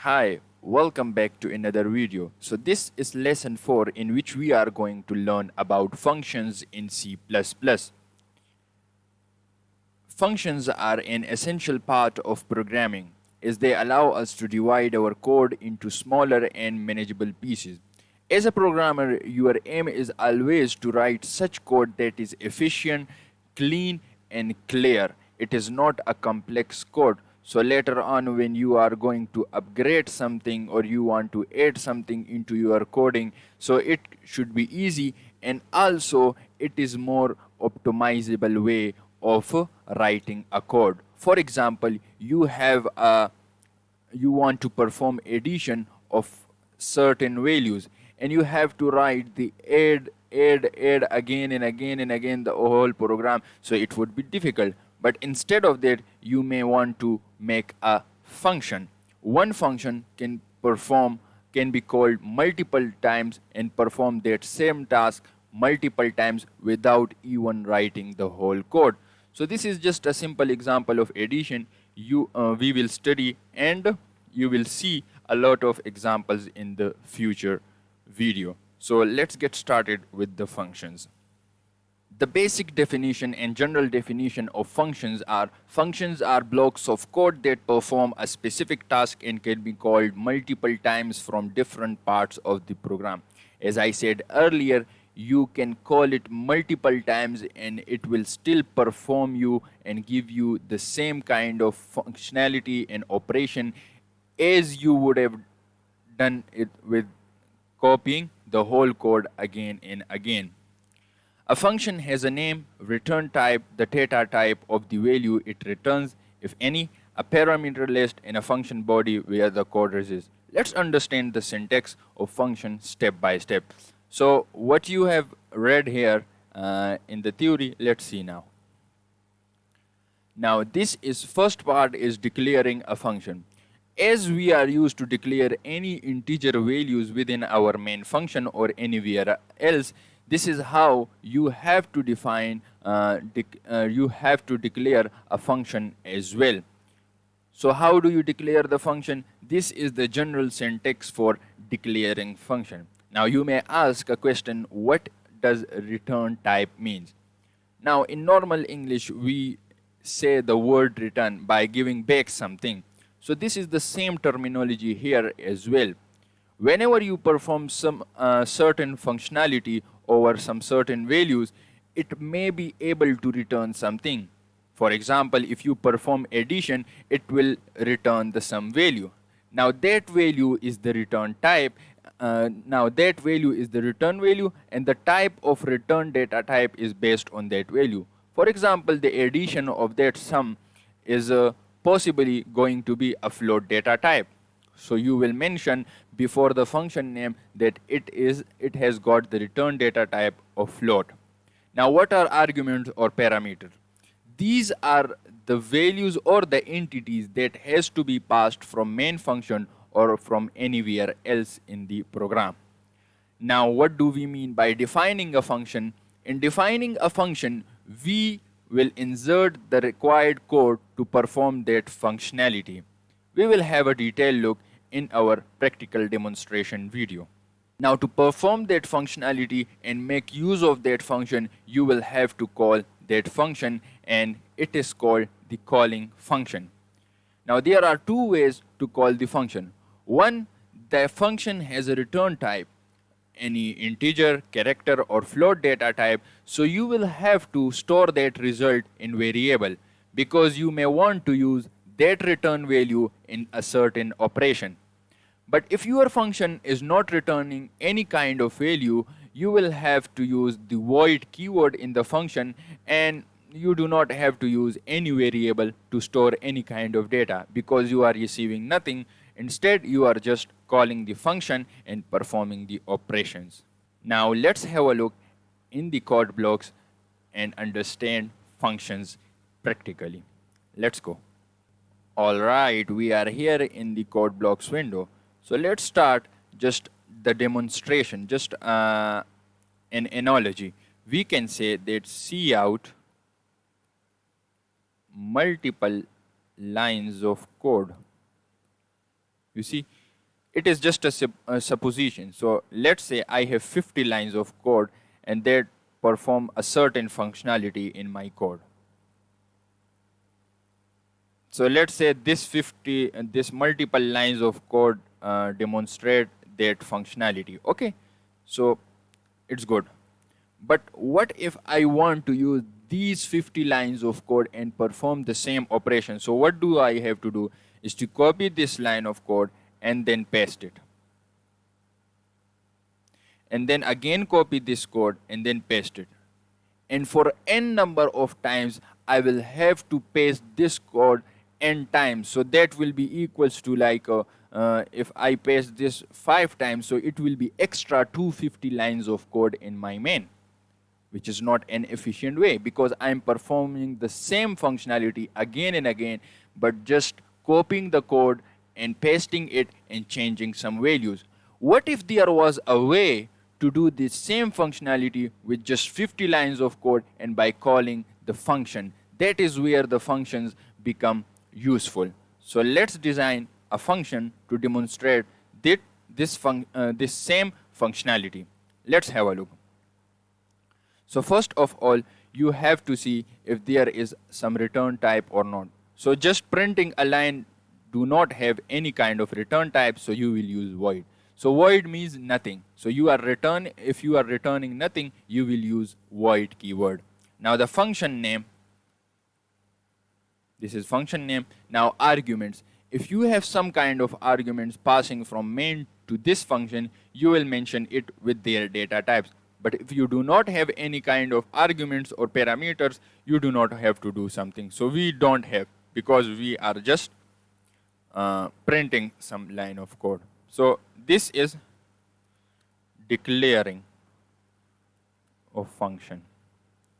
Hi, welcome back to another video. So this is lesson 4 in which we are going to learn about functions in C++. Functions are an essential part of programming as they allow us to divide our code into smaller and manageable pieces. As a programmer, your aim is always to write such code that is efficient, clean, and clear. It is not a complex code. So later on, when you are going to upgrade something or you want to add something into your coding, so it should be easy, and also it is more optimizable way of writing a code. For example, you want to perform addition of certain values, and you have to write the add again and again and again the whole program, so it would be difficult. But instead of that, you may want to make a function. One function can be called multiple times and perform that same task multiple times without even writing the whole code. So this is just a simple example of addition. We will study, and you will see a lot of examples in the future video. So let's get started with the functions. The basic definition and general definition of functions are blocks of code that perform a specific task and can be called multiple times from different parts of the program. As I said earlier, you can call it multiple times and it will still perform you and give you the same kind of functionality and operation as you would have done it with copying the whole code again and again. A function has a name, return type, the data type of the value it returns, if any, a parameter list, and a function body where the code resides. Let's understand the syntax of function step by step. So what you have read here in the theory, let's see now. Now first part is declaring a function. As we are used to declare any integer values within our main function or anywhere else, this is how you have to declare a function as well. So how do you declare the function? This is the general syntax for declaring function. Now you may ask a question, what does return type means? Now in normal English, we say the word return by giving back something. So this is the same terminology here as well. Whenever you perform some certain functionality over some certain values, it may be able to return something. For example, if you perform addition, it will return the sum value. Now that value is the return type. Now that value is the return value, and the type of return data type is based on that value. For example, the addition of that sum is possibly going to be a float data type. So you will mention before the function name that it has got the return data type of float. Now what are arguments or parameters? These are the values or the entities that has to be passed from main function or from anywhere else in the program. Now what do we mean by defining a function? In defining a function, we will insert the required code to perform that functionality. We will have a detailed look in our practical demonstration video. Now to perform that functionality and make use of that function, you will have to call that function, and it is called the calling function. Now there are two ways to call the function. One, the function has a return type, any integer, character, or float data type, so you will have to store that result in variable because you may want to use that return value in a certain operation. But if your function is not returning any kind of value, you will have to use the void keyword in the function, and you do not have to use any variable to store any kind of data because you are receiving nothing. Instead, you are just calling the function and performing the operations. Now let's have a look in the code blocks and understand functions practically. Let's go. Alright, we are here in the code blocks window. So let's start just the demonstration, just an analogy. We can say that cout multiple lines of code You see, it is just a supposition. So let's say I have 50 lines of code and that perform a certain functionality in my code. So let's say this multiple lines of code demonstrate that functionality. Okay, so it's good. But what if I want to use these 50 lines of code and perform the same operation? So what do I have to do is to copy this line of code and then paste it. And then again copy this code and then paste it. And for n number of times, I will have to paste this code n times. So that will be equals to like, if I paste this 5 times, so it will be extra 250 lines of code in my main, which is not an efficient way because I'm performing the same functionality again and again, but just copying the code and pasting it and changing some values. What if there was a way to do the same functionality with just 50 lines of code and by calling the function? That is where the functions become useful. So let's design a function to demonstrate this same functionality. Let's have a look. So first of all, you have to see if there is some return type or not. So just printing a line do not have any kind of return type, so you will use void. So void means nothing. So if you are returning nothing, you will use void keyword. Now the function name, this is function name. Now arguments. If you have some kind of arguments passing from main to this function, you will mention it with their data types. But if you do not have any kind of arguments or parameters, you do not have to do something. So we don't have, because we are just printing some line of code. So this is declaring of function.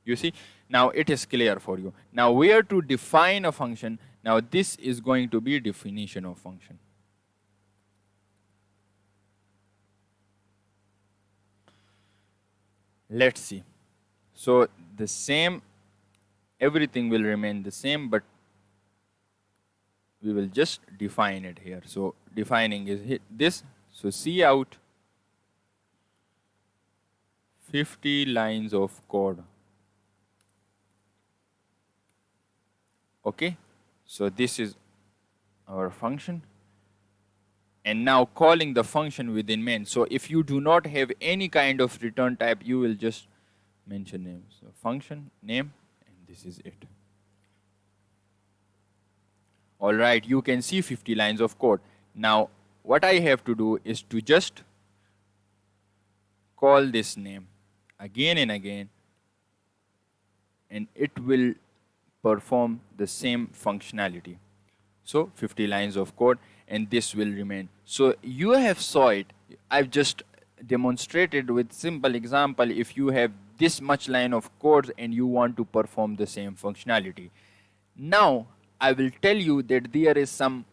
You see, now it is clear for you. Now where to define a function? Now this is going to be definition of function. Let's see. So the same, everything will remain the same, but we will just define it here. So defining is this. So see out 50 lines of code. Okay, so this is our function. And now calling the function within main. So if you do not have any kind of return type, you will just mention name. So function name, and this is it. All right, you can see 50 lines of code. Now what I have to do is to just call this name again and again, and it will perform the same functionality. So 50 lines of code, and this will remain. So you have saw it. I've just demonstrated with simple example. If you have this much line of code and you want to perform the same functionality. Now I will tell you that there is some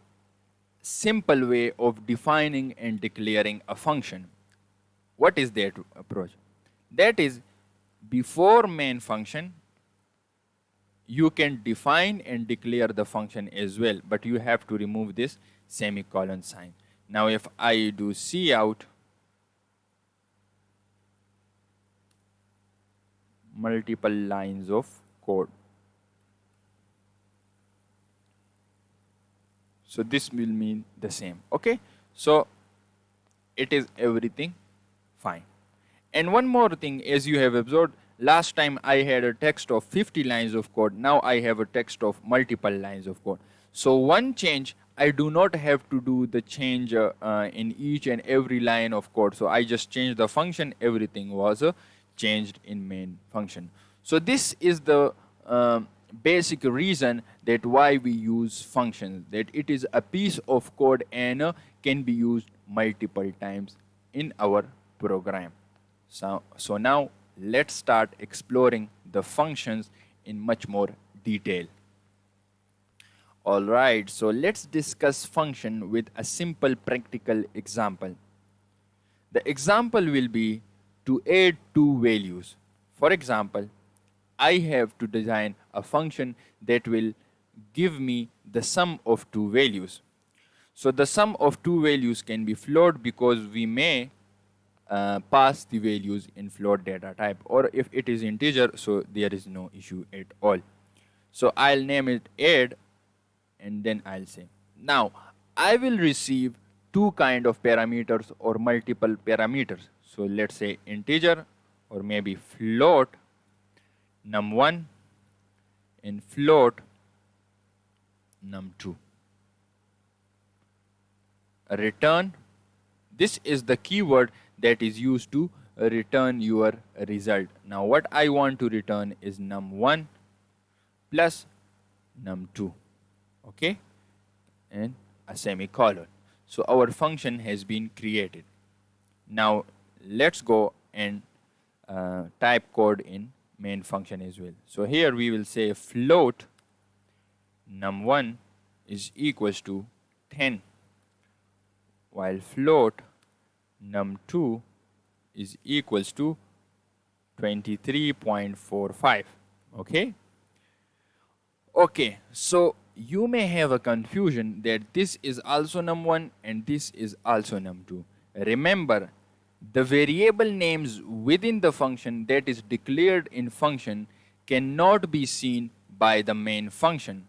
simple way of defining and declaring a function. What is that approach? That is, before main function, you can define and declare the function as well, but you have to remove this semicolon sign. Now if I do cout multiple lines of code, so this will mean the same. Okay, so it is everything fine. And one more thing, as you have observed, last time I had a text of 50 lines of code. Now I have a text of multiple lines of code. So one change, I do not have to do the change in each and every line of code. So I just changed the function. Everything was changed in main function. So this is the basic reason that why we use functions, that it is a piece of code and can be used multiple times in our program. So now let's start exploring the functions in much more detail. All right, so let's discuss function with a simple practical example. The example will be to add two values. For example, I have to design a function that will give me the sum of two values. So the sum of two values can be float because we may pass the values in float data type, or if it is integer, so there is no issue at all. So I'll name it add, and then I'll say, now I will receive two kind of parameters or multiple parameters. So let's say integer or maybe float num1 and float num2. Return, this is the keyword that is used to return your result. Now what I want to return is num1 plus num2, okay, and a semicolon. So our function has been created. Now let's go and type code in main function as well. So here we will say float num1 is equals to 10, while float num2 is equals to 23.45. Okay. Okay, so you may have a confusion that this is also num1 and this is also num2. Remember, the variable names within the function that is declared in function cannot be seen by the main function.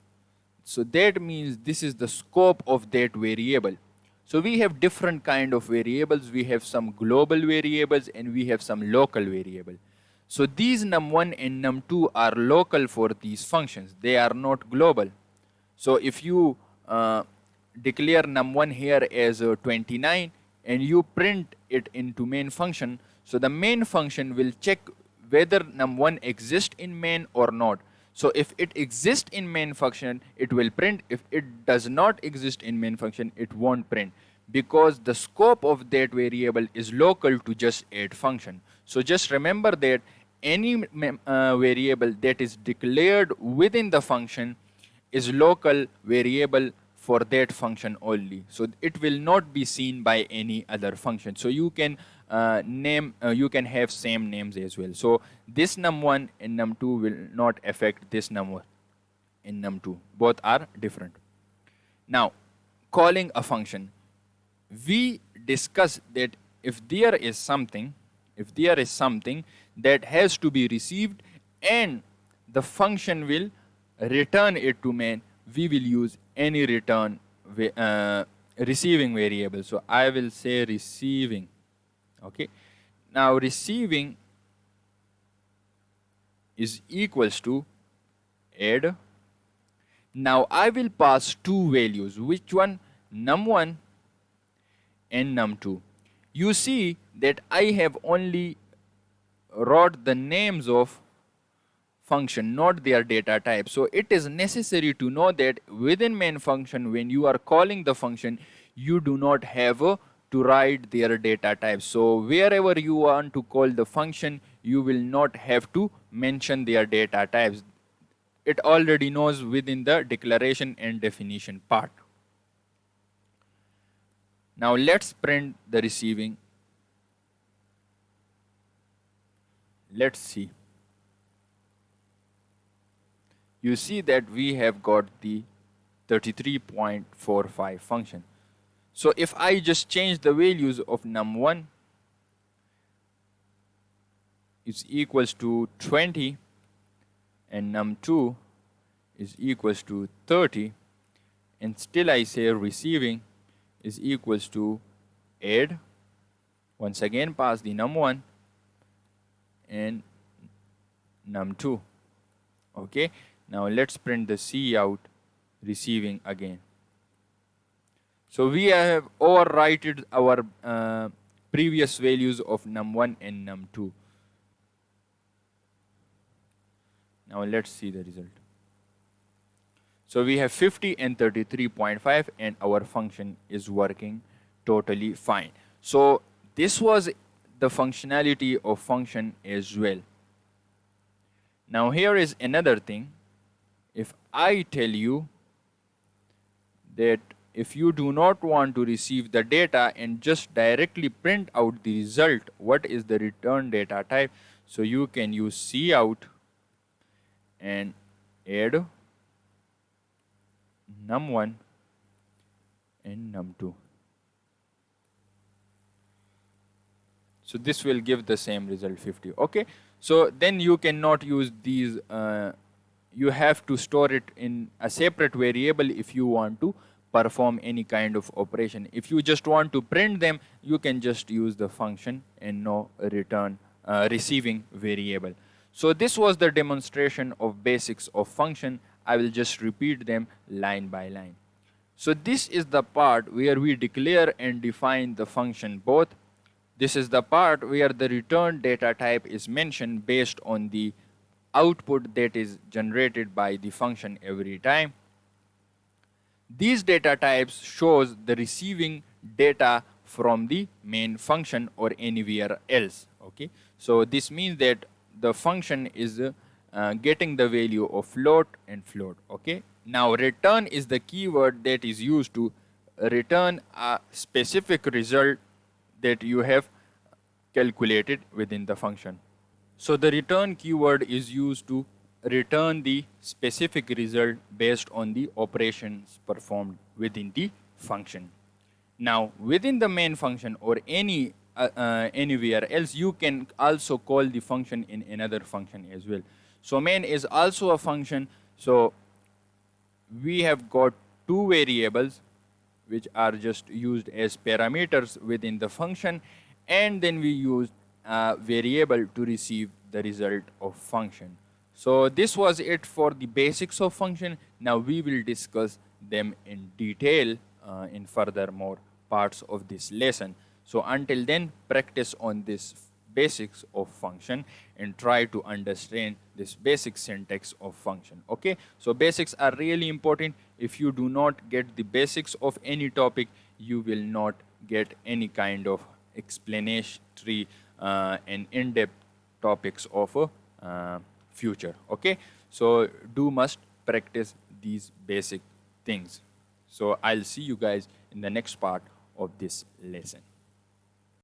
So that means this is the scope of that variable. So we have different kind of variables. We have some global variables and we have some local variable. So these num1 and num2 are local for these functions. They are not global. So if you declare num1 here as 29 and you print it into main function, so the main function will check whether num1 exists in main or not. So if it exists in main function, it will print. If it does not exist in main function, it won't print, because the scope of that variable is local to just add function. So just remember that any variable that is declared within the function is local variable for that function only. So it will not be seen by any other function. So you can you can have same names as well. So this num1 and num2 will not affect this num1 and num2. Both are different. Now, calling a function. We discussed that if there is something that has to be received and the function will return it to main, we will use any return receiving variable. So I will say receiving. Okay. Now receiving is equals to add. Now I will pass two values. Which one? Num1 and num2. You see that I have only wrote the names of function, not their data type. So it is necessary to know that within main function, when you are calling the function, you do not have to write their data type. So wherever you want to call the function, you will not have to mention their data types. It already knows within the declaration and definition part. Now let's print the receiving. Let's see. You see that we have got the 33.45 function. So if I just change the values of num1 is equals to 20 and num2 is equals to 30, and still I say receiving is equals to add. Once again pass the num1 and num2. Okay. Now let's print the C out receiving again. So we have overwritten our previous values of num1 and num2. Now let's see the result. So we have 50 and 33.5 and our function is working totally fine. So this was the functionality of function as well. Now here is another thing. If I tell you that if you do not want to receive the data and just directly print out the result, what is the return data type? So you can use C out and add num1 and num2. So this will give the same result 50. Okay, so then you cannot use these, you have to store it in a separate variable if you want to perform any kind of operation. If you just want to print them, you can just use the function and no return receiving variable. So this was the demonstration of basics of function. I will just repeat them line by line. So this is the part where we declare and define the function both. This is the part where the return data type is mentioned based on the output that is generated by the function every time. These data types shows the receiving data from the main function or anywhere else. Okay, so this means that the function is getting the value of float and float. Okay, now return is the keyword that is used to return a specific result that you have calculated within the function. So the return keyword is used to return the specific result based on the operations performed within the function. Now within the main function or anywhere else, you can also call the function in another function as well. So main is also a function. So we have got two variables which are just used as parameters within the function, and then we use a variable to receive the result of function. So this was it for the basics of function. Now we will discuss them in detail in further more parts of this lesson. So until then, practice on this basics of function and try to understand this basic syntax of function. Okay, so basics are really important. If you do not get the basics of any topic, you will not get any kind of explanatory and in-depth topics of future. Okay, so do must practice these basic things. So I'll see you guys in the next part of this lesson.